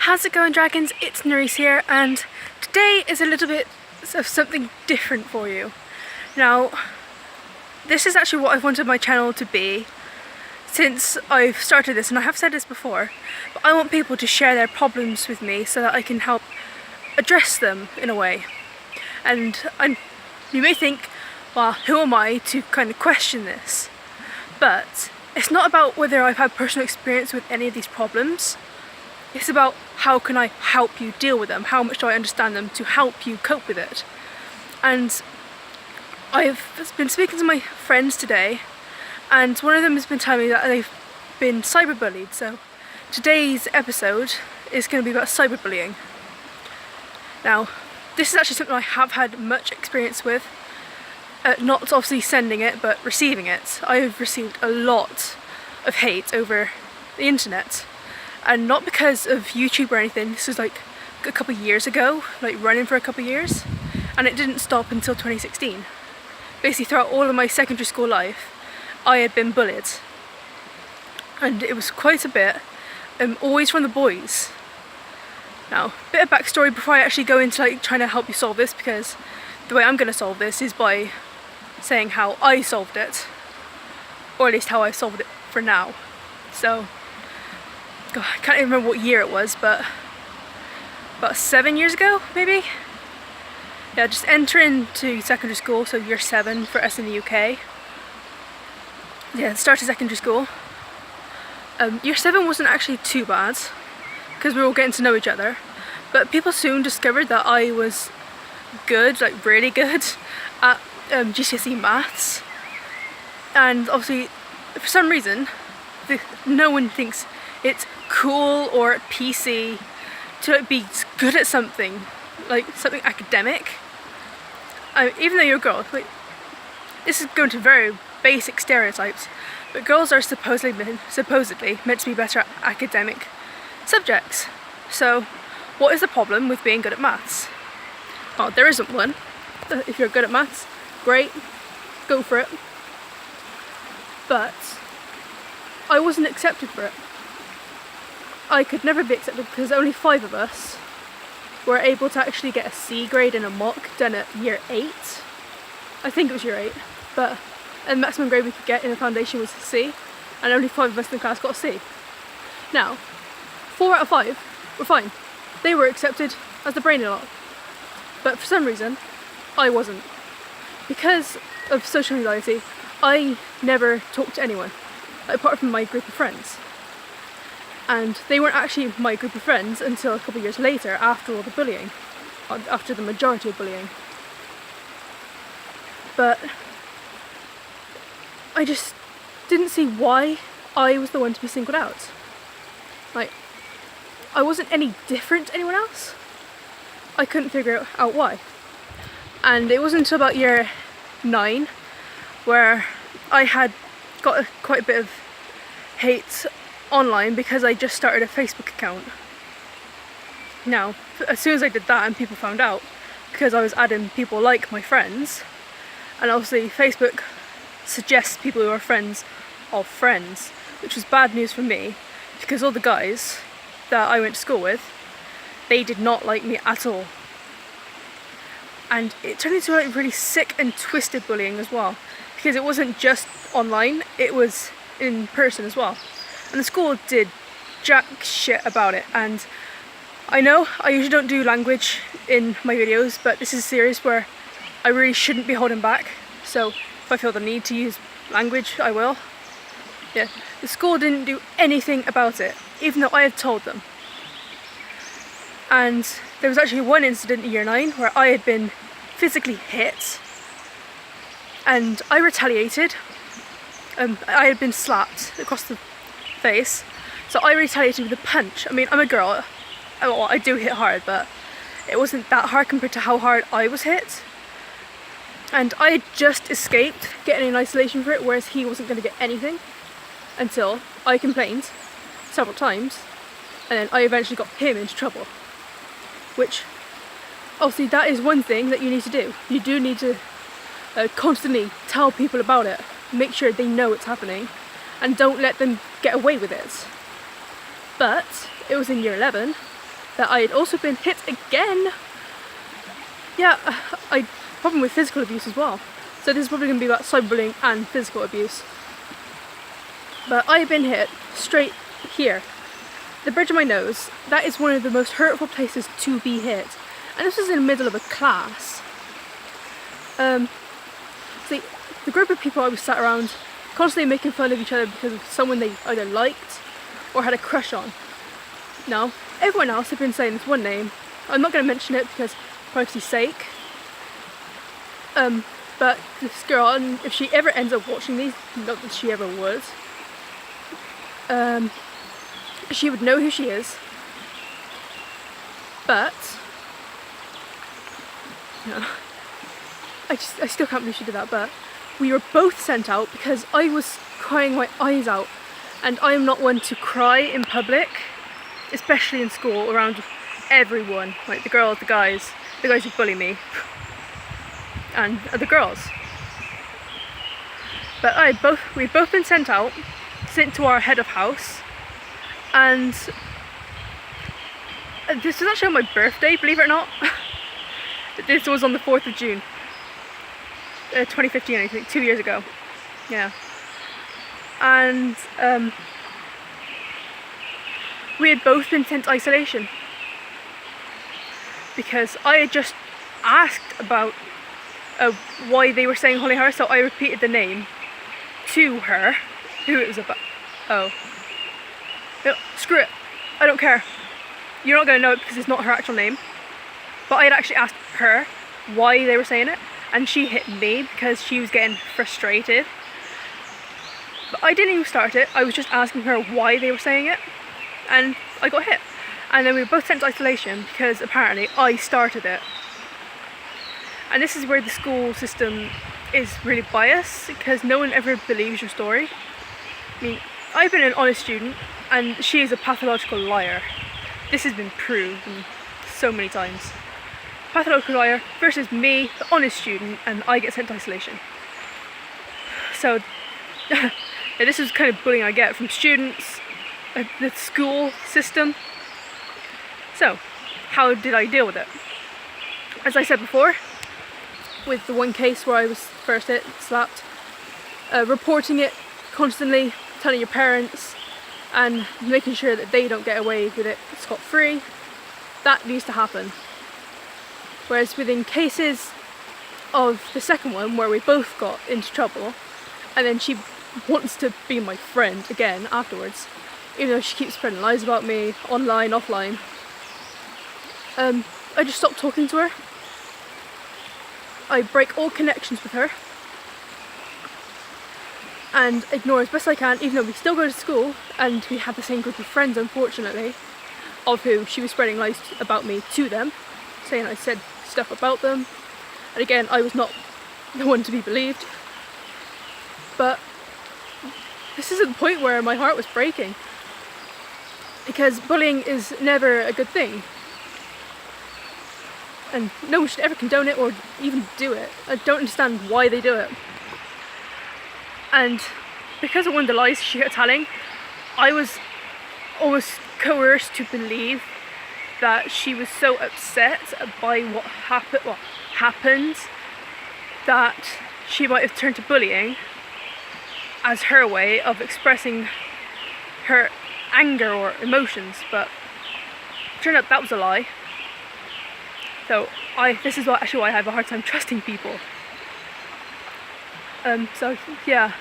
How's it going, dragons? It's Nerys here, and today is a little bit of something different for you. Now, this is actually what I've wanted my channel to be since I've started this, and I have said this before, but I want people to share their problems with me so that I can help address them in a way. And you may think, well, who am I to kind of question this? But it's not about whether I've had personal experience with any of these problems. It's about how can I help you deal with them, how much do I understand them to help you cope with it. And I've been speaking to my friends today, and one of them has been telling me that they've been cyberbullied. So today's episode is going to be about cyberbullying. Now, this is actually something I have had much experience with. Not obviously sending it, but receiving it. I've received a lot of hate over the internet. And not because of YouTube or anything. This was like a couple of years ago, like running for a couple of years. And it didn't stop until 2016. Basically throughout all of my secondary school life, I had been bullied. And it was quite a bit, always from the boys. Now, a bit of backstory before I actually go into like trying to help you solve this, because the way I'm going to solve this is by saying how I solved it. Or at least how I solved it for now. So, God, I can't even remember what year it was, but about 7 years ago, maybe? Yeah, just entering to secondary school, so year 7 for us in the UK. Yeah, start of secondary school. Year 7 wasn't actually too bad, because we were all getting to know each other. But people soon discovered that I was good, like really good, at GCSE maths. And obviously, for some reason, no one thinks it's cool or PC to like be good at something, like something academic. Even though you're a girl, like, this is going to very basic stereotypes, but girls are supposedly meant to be better at academic subjects. So what is the problem with being good at maths? Well, there isn't one. If you're good at maths, great, go for it. But I wasn't accepted for it. I could never be accepted because only 5 of us were able to actually get a C grade in a mock done at year 8. I think it was year 8, but the maximum grade we could get in the foundation was a C, and only 5 of us in the class got a C. Now, 4 out of 5 were fine. They were accepted as the brainy lot. But for some reason, I wasn't. Because of social anxiety, I never talked to anyone, apart from my group of friends. And they weren't actually my group of friends until a couple of years later, after all the bullying, after the majority of bullying. But I just didn't see why I was the one to be singled out. Like, I wasn't any different to anyone else. I couldn't figure out why. And it wasn't until about year 9 where I had got quite a bit of hate online because I just started a Facebook account. Now, as soon as I did that and people found out, because I was adding people like my friends, and obviously Facebook suggests people who are friends of friends, which was bad news for me, because all the guys that I went to school with, they did not like me at all. And it turned into like really sick and twisted bullying as well, because it wasn't just online, it was in person as well. And the school did jack shit about it. And I know I usually don't do language in my videos, but this is a series where I really shouldn't be holding back. So if I feel the need to use language, I will. Yeah, the school didn't do anything about it, even though I had told them. And there was actually one incident in year 9 where I had been physically hit, and I retaliated. I had been slapped across the face, so I retaliated with a punch. I mean, I'm a girl, well, I do hit hard, but it wasn't that hard compared to how hard I was hit. And I had just escaped getting in isolation for it, whereas he wasn't going to get anything until I complained several times, and then I eventually got him into trouble. Which, obviously, that is one thing that you need to do. You do need to constantly tell people about it, make sure they know it's happening, and don't let them get away with it. But it was in year 11, that I had also been hit again. Yeah, I problem with physical abuse as well. So this is probably going to be about cyberbullying and physical abuse. But I have been hit straight here. The bridge of my nose, that is one of the most hurtful places to be hit. And this was in the middle of a class. See, the group of people I was sat around constantly making fun of each other because of someone they either liked or had a crush on. Now, everyone else had been saying this one name. I'm not going to mention it because privacy's sake. But this girl, and if she ever ends up watching these, not that she ever would, she would know who she is. But no, I still can't believe she did that. But we were both sent out because I was crying my eyes out, and I am not one to cry in public, especially in school around everyone, like the girls, the guys who bully me, and the girls. But we've both been sent to our head of house, and this was actually on my birthday, believe it or not. This was on the 4th of June, 2015, I think, 2 years ago. Yeah. And we had both been sent to isolation because I had just asked about why they were saying Holly Harris, so I repeated the name to her, who it was about. Oh. No, screw it. I don't care. You're not going to know it because it's not her actual name. But I had actually asked her why they were saying it, and she hit me because she was getting frustrated. But I didn't even start it. I was just asking her why they were saying it, and I got hit. And then we were both sent to isolation because apparently I started it. And this is where the school system is really biased because no one ever believes your story. I mean, I've been an honest student and she is a pathological liar. This has been proven so many times. Pathological liar versus me, the honest student, and I get sent to isolation. So yeah, this is kind of bullying I get from students, the school system. So how did I deal with it? As I said before, with the one case where I was first hit, slapped, reporting it constantly, telling your parents, and making sure that they don't get away with it scot-free, that needs to happen. Whereas within cases of the second one, where we both got into trouble, and then she wants to be my friend again afterwards, even though she keeps spreading lies about me, online, offline, I just stopped talking to her. I break all connections with her and ignore as best I can, even though we still go to school and we have the same group of friends, unfortunately, of who she was spreading lies about me to them, saying I said stuff about them. And again, I was not the one to be believed. But this is the point where my heart was breaking, because bullying is never a good thing. And no one should ever condone it or even do it. I don't understand why they do it. And because of one of the lies she kept telling, I was almost coerced to believe that she was so upset by what happened that she might have turned to bullying as her way of expressing her anger or emotions. But it turned out that was a lie. So this is actually why I have a hard time trusting people. So yeah,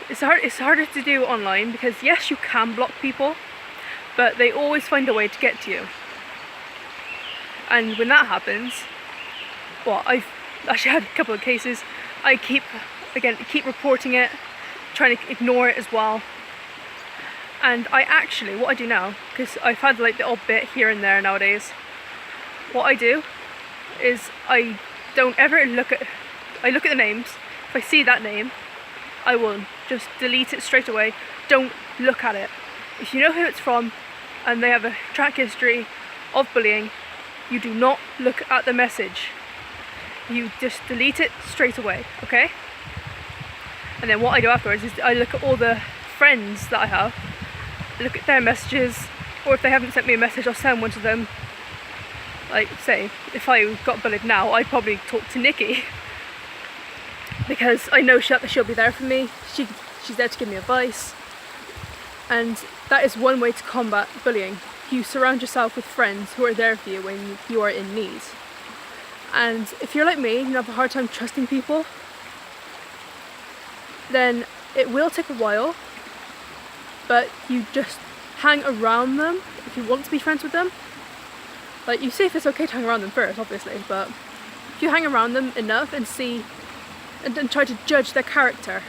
it's harder to do online because yes, you can block people, but they always find a way to get to you. And when that happens, well, I've actually had a couple of cases. I keep reporting it, trying to ignore it as well. And what I do now, because I've had like the odd bit here and there nowadays, what I do is I look at the names. If I see that name, I will just delete it straight away. Don't look at it. If you know who it's from and they have a track history of bullying, you do not look at the message. You just delete it straight away, okay? And then what I do afterwards is I look at all the friends that I have, look at their messages, or if they haven't sent me a message, I'll send one to them. Like, say, if I got bullied now, I'd probably talk to Nikki, because I know she'll be there for me. She's there to give me advice, and that is one way to combat bullying. You surround yourself with friends who are there for you when you are in need. And if you're like me and you have a hard time trusting people, then it will take a while, but you just hang around them if you want to be friends with them. Like, you see if it's okay to hang around them first, obviously, but if you hang around them enough and see and try to judge their character,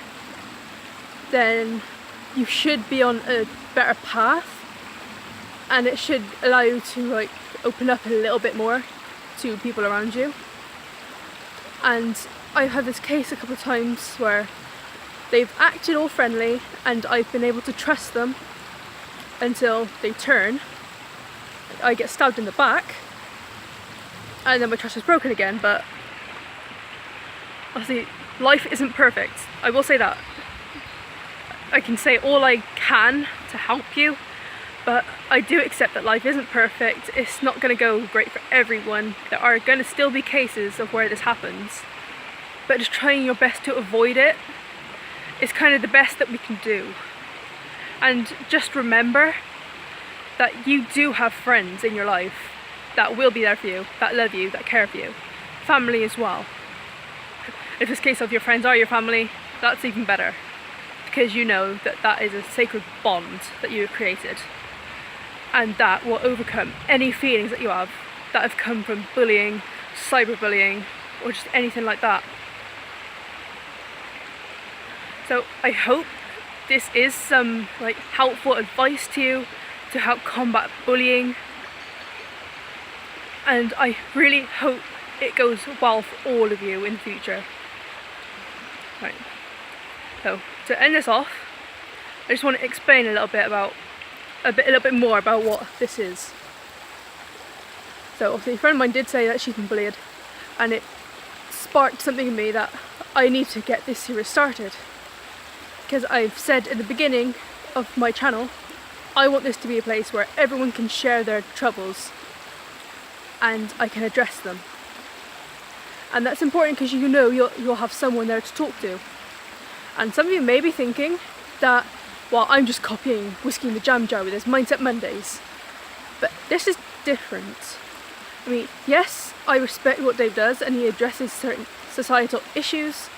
then you should be on a better path, and it should allow you to like open up a little bit more to people around you. And I've had this case a couple of times where they've acted all friendly and I've been able to trust them until they turn. I get stabbed in the back and then my trust is broken again. But obviously life isn't perfect, I will say that. I can say all I can to help you, but I do accept that life isn't perfect. It's not going to go great for everyone. There are going to still be cases of where this happens, but just trying your best to avoid it is kind of the best that we can do. And just remember that you do have friends in your life that will be there for you, that love you, that care for you. Family as well. If it's a case of your friends are your family, that's even better, because you know that that is a sacred bond that you have created, and that will overcome any feelings that you have that have come from bullying, cyberbullying, or just anything like that. So I hope this is some like helpful advice to you to help combat bullying, and I really hope it goes well for all of you in the future. Right. So to end this off, I just want to explain a little bit more about what this is. So obviously a friend of mine did say that she's been bullied, and it sparked something in me that I need to get this series started. Because I've said in the beginning of my channel, I want this to be a place where everyone can share their troubles and I can address them. And that's important because you know you'll have someone there to talk to. And some of you may be thinking that, well, I'm just copying Whiskey in the Jam Jar with his Mindset Mondays. But this is different. I mean, yes, I respect what Dave does and he addresses certain societal issues,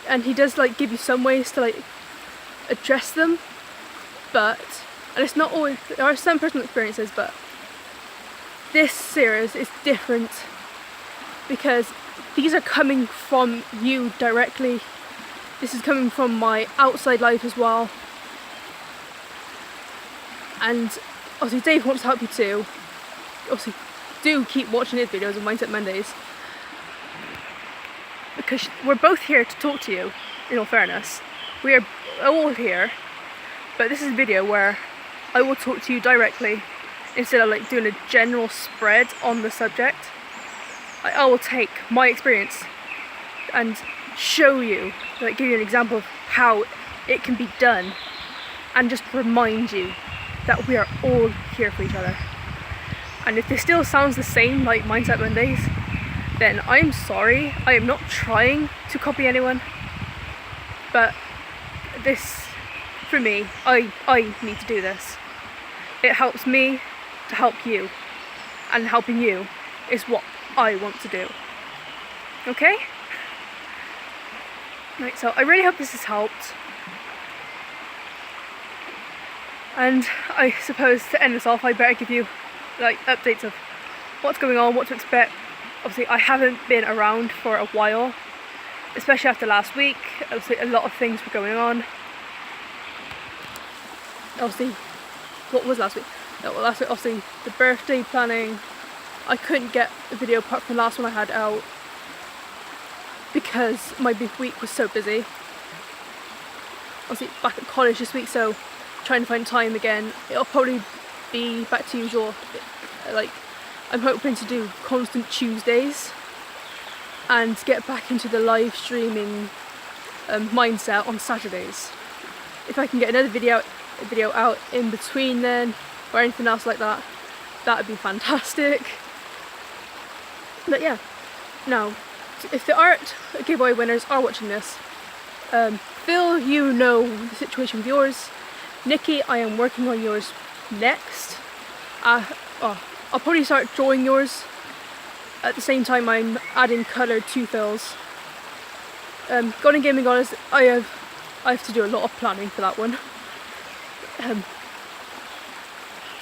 and he does like give you some ways to like address them, but, and it's not always, there are some personal experiences, but this series is different because these are coming from you directly. This is coming from my outside life as well. And obviously Dave wants to help you too. Obviously do keep watching his videos on Mindset Mondays, because we're both here to talk to you, in all fairness. We are all here, but this is a video where I will talk to you directly instead of like doing a general spread on the subject. I will take my experience and show you, like give you an example of how it can be done, and just remind you that we are all here for each other. And if this still sounds the same like Mindset Mondays, then I'm sorry. I am not trying to copy anyone, but this, for me, I need to do this. It helps me to help you, and helping you is what I want to do. Okay? Right, so I really hope this has helped. And I suppose to end this off, I better give you like updates of what's going on, what to expect. Obviously I haven't been around for a while, especially after last week. Obviously a lot of things were going on. Obviously, what was last week? No, well, last week obviously the birthday planning. I couldn't get a video apart from the last one I had out because my big week was so busy. Obviously back at college this week, so trying to find time again. It'll probably be back to usual. Like, I'm hoping to do constant Tuesdays and get back into the live streaming mindset on Saturdays. If I can get another video out in between then, or anything else like that, that would be fantastic. But yeah, now if the art giveaway winners are watching this, Phil, you know the situation with yours. Nikki, I am working on yours next. I'll probably start drawing yours at the same time I'm adding colour to Phil's. Golden Gaming Goddess, I have to do a lot of planning for that one.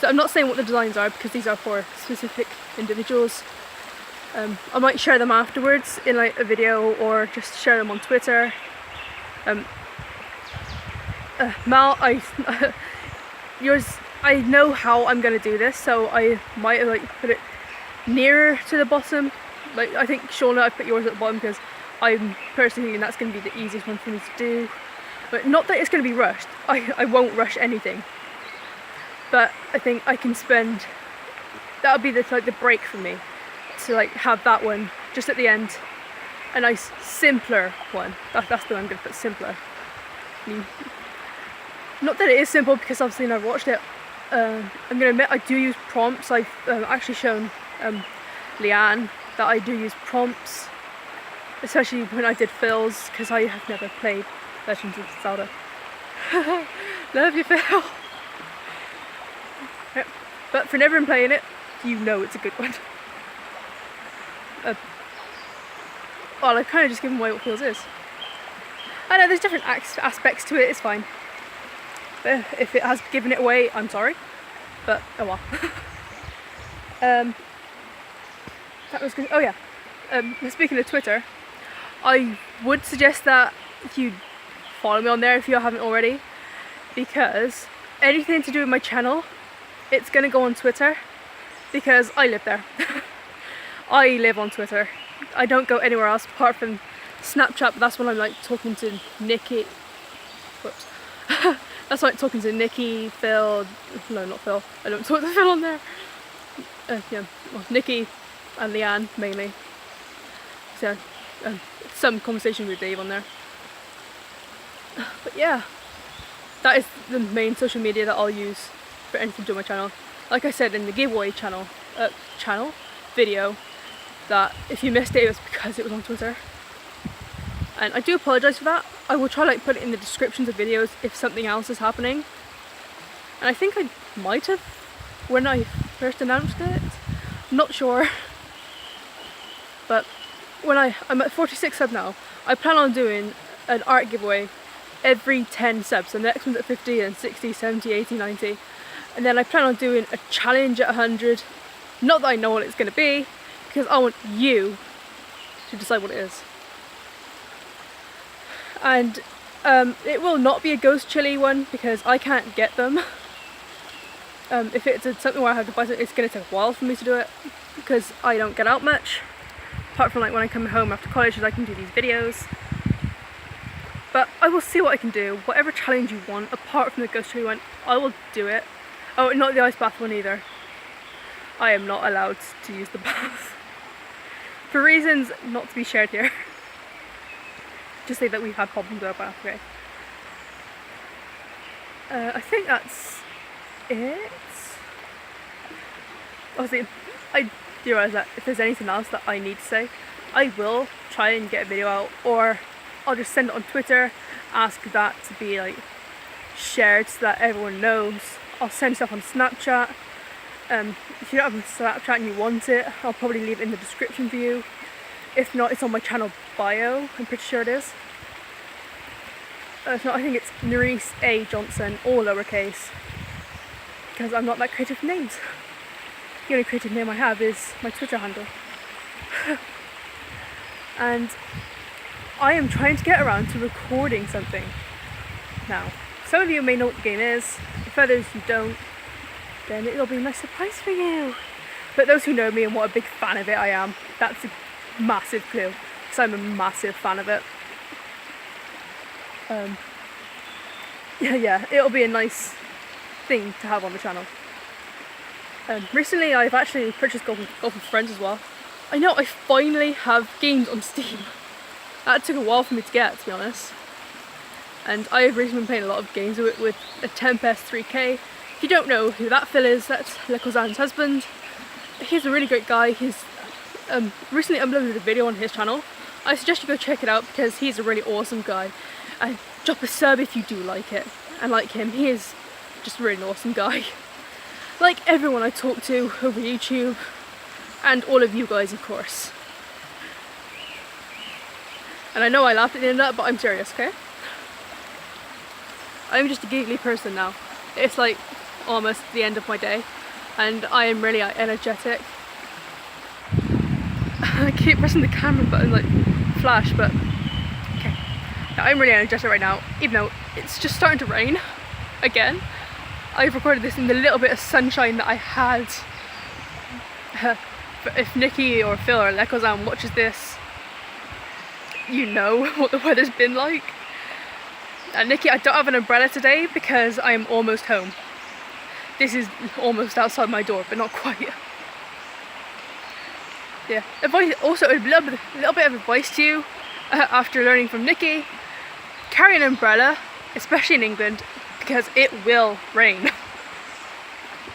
So I'm not saying what the designs are because these are for specific individuals. I might share them afterwards in like a video or just share them on Twitter. Mal, yours, I know how I'm going to do this, so I might like put it nearer to the bottom. Like I think Shauna, I put yours at the bottom because I'm personally thinking that's going to be the easiest one for me to do. But not that it's going to be rushed. I won't rush anything. But I think I can spend, that'll be the break for me to like have that one just at the end, a nice simpler one. That's the one I'm going to put, simpler. Not that it is simple because obviously I've watched it. I'm going to admit I do use prompts. I've actually shown Leanne that I do use prompts, especially when I did Phil's, because I have never played Legends of Zelda. Love you, Phil. Yep. But for never playing it, you know it's a good one. Well, I've kind of just given away what Phil's is. I know there's different aspects to it, it's fine. But if it has given it away, I'm sorry. But oh well. That was good. Oh yeah. Speaking of Twitter, I would suggest that you follow me on there if you haven't already, because anything to do with my channel, it's gonna go on Twitter because I live there. I live on Twitter. I don't go anywhere else apart from Snapchat, but that's when I'm like talking to Nikki. Whoops. That's like talking to Nikki, Phil. No, not Phil. I don't talk to Phil on there. Yeah, well, Nikki and Leanne mainly. So some conversation with Dave on there. But yeah, that is the main social media that I'll use for anything to do with my channel. Like I said in the giveaway video, that if you missed it, it was because it was on Twitter. And I do apologise for that. I will try like put it in the descriptions of videos if something else is happening. And I think I might have when I first announced it. I'm not sure. But when I'm at 46 subs now, I plan on doing an art giveaway every 10 subs. So the next one's at 50 and 60, 70, 80, 90. And then I plan on doing a challenge at 100. Not that I know what it's going to be, because I want you to decide what it is. And it will not be a ghost chili one because I can't get them. If it's something where I have to buy it, it's going to take a while for me to do it because I don't get out much. Apart from like when I come home after college, I can do these videos. But I will see what I can do. Whatever challenge you want, apart from the ghost chili one, I will do it. Oh, not the ice bath one either. I am not allowed to use the bath. For reasons not to be shared here. Just say that we've had problems with our bath, okay? I think that's it. Obviously, I do realise that if there's anything else that I need to say, I will try and get a video out, or I'll just send it on Twitter, ask that to be like shared so that everyone knows. I'll send stuff on Snapchat. If you don't have a Snapchat and you want it, I'll probably leave it in the description for you. If not, it's on my channel bio, I'm pretty sure it is. If not, I think it's Nerisse A. Johnson, all lowercase, because I'm not that creative with names. The only creative name I have is my Twitter handle. And I am trying to get around to recording something now. Some of you may know what the game is, if others you don't, then it'll be a nice surprise for you. But those who know me and what a big fan of it I am, that's a massive clue, because I'm a massive fan of it. Yeah, it'll be a nice thing to have on the channel. Recently I've actually purchased Golf with Friends as well. I know, I finally have games on Steam. That took a while for me to get, to be honest. And I have recently been playing a lot of games with a Tempest 3K, If you don't know who that Phil is, that's Le Cousin's husband. He's a really great guy. He's recently uploaded a video on his channel. I suggest you go check it out because he's a really awesome guy. And drop a sub if you do like it. And like him, he is just really an awesome guy. Like everyone I talk to over YouTube, and all of you guys, of course. And I know I laughed at the end of that, but I'm serious, okay? I'm just a giggly person now. It's like almost the end of my day, and I am really energetic. I keep pressing the camera button like flash, but okay. Now, I'm really energetic right now, even though it's just starting to rain again. I've recorded this in the little bit of sunshine that I had. If Nikki or Phil or Le Cousin watches this, you know what the weather's been like. And Nikki, I don't have an umbrella today because I am almost home. This is almost outside my door, but not quite. Yeah, also a little bit of advice to you after learning from Nikki: carry an umbrella, especially in England, because it will rain.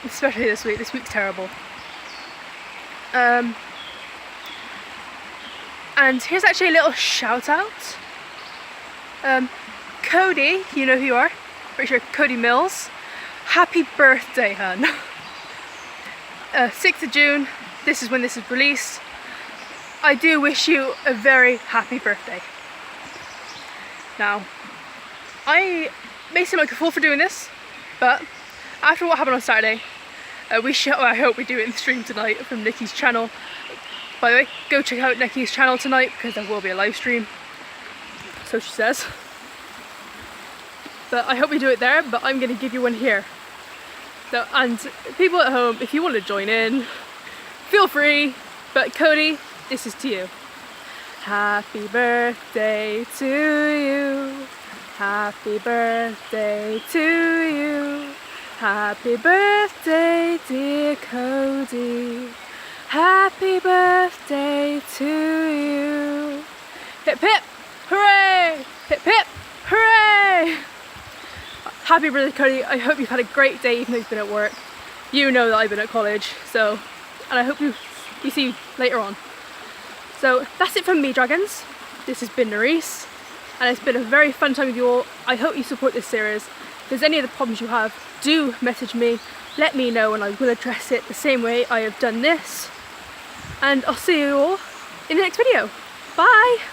Especially this week. This week's terrible. And here's actually a little shout out. Cody, you know who you are. Pretty sure Cody Mills. Happy birthday, hun. 6th of June. This is when this is released. I do wish you a very happy birthday. Now, I may seem like a fool for doing this, but after what happened on Saturday, I hope we do it in the stream tonight from Nikki's channel. By the way, go check out Nikki's channel tonight because there will be a live stream. So she says. But I hope we do it there, but I'm going to give you one here. So, and people at home, if you want to join in, feel free. But Cody, this is to you. Happy birthday to you. Happy birthday to you. Happy birthday, dear Cody. Happy birthday to you. Hip hip, hooray! Hip hip, hooray! Happy birthday, Cody. I hope you've had a great day even though you've been at work. You know that I've been at college, so, and I hope we see you later on. So that's it from me, dragons. This has been Nerys, and it's been a very fun time with you all. I hope you support this series. If there's any other problems you have, do message me, let me know, and I will address it the same way I have done this. And I'll see you all in the next video. Bye!